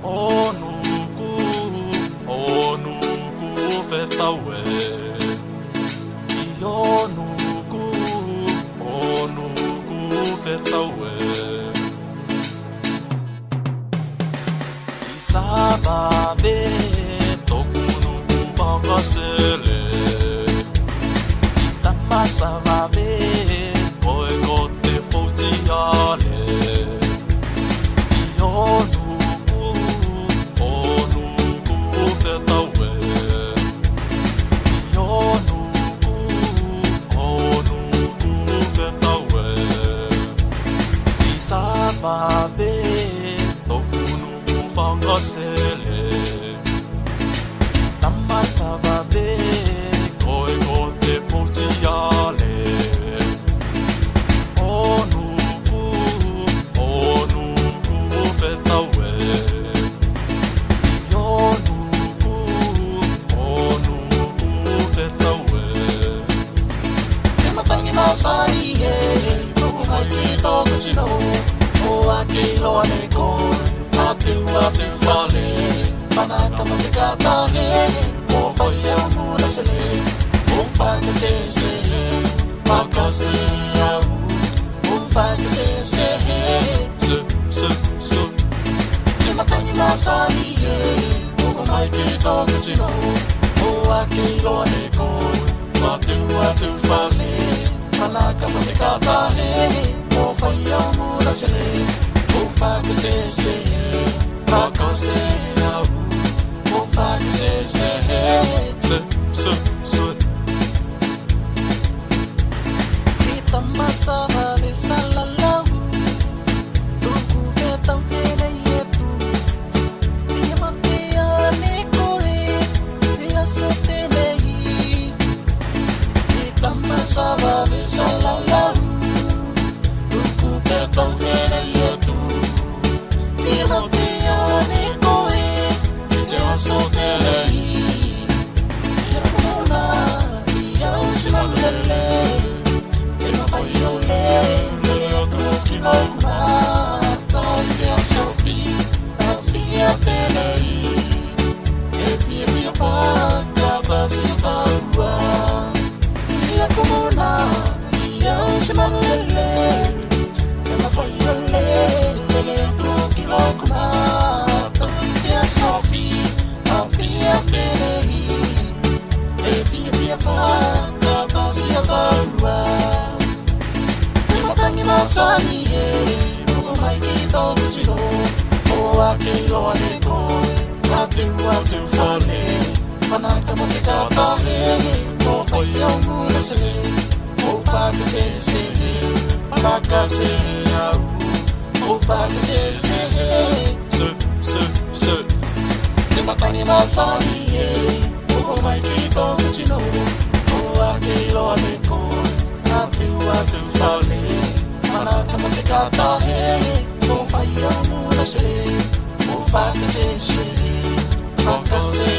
onuku vertaue. Onuku vertaue. Isababe tokunuku vangasele. Itamasababe koekote fotiale. Onuku vertaue. Onuku vertaue. Isababe tokunuku vangasele. Tamasababe koekote fotiale. Onuku vertaue. Onuku vertaue. Ematangi masaiye tokumakito kuchino. O akilo aneko atu fale. Manaka matikata he. O faya murasele. O fakase se he. Makase au. O fakase se he. Se. Ematangi masaiye tokumakito kuchino. O akilo aneko atu fale. Manaka matikata he. O faya murasele. O fakase se he. Makase au. O fakase se he. Se. Itamasabale salalahu. Tuku betau kene yetu. Imatia nekoe. Iasotenei. Itamasabale salalahu. Tuku betau kene yetu. Imatia nekoe. Iasotenei. Iakuna. Iasimamele. Sophie, Sophia Pelei, Evia minha vaca, Silvaua, Ia Comuna, Ia Simalele, Ela foi Lele, Truque Locuna, Ia Sophie, Sophia Pelei, Evia minha vaca, Silvaua, Ematangi masaiye. Maikito kuchino, o akilo aneko, atu fale. Manaka matikata he, o faya murasele. O fakase se he, makase au. O fakase se he, se. Ematangi masaiye, o maikito kuchino, o akilo aneko, atu fale. Manaka matikata he, o faya murasele. O fakase se he, makase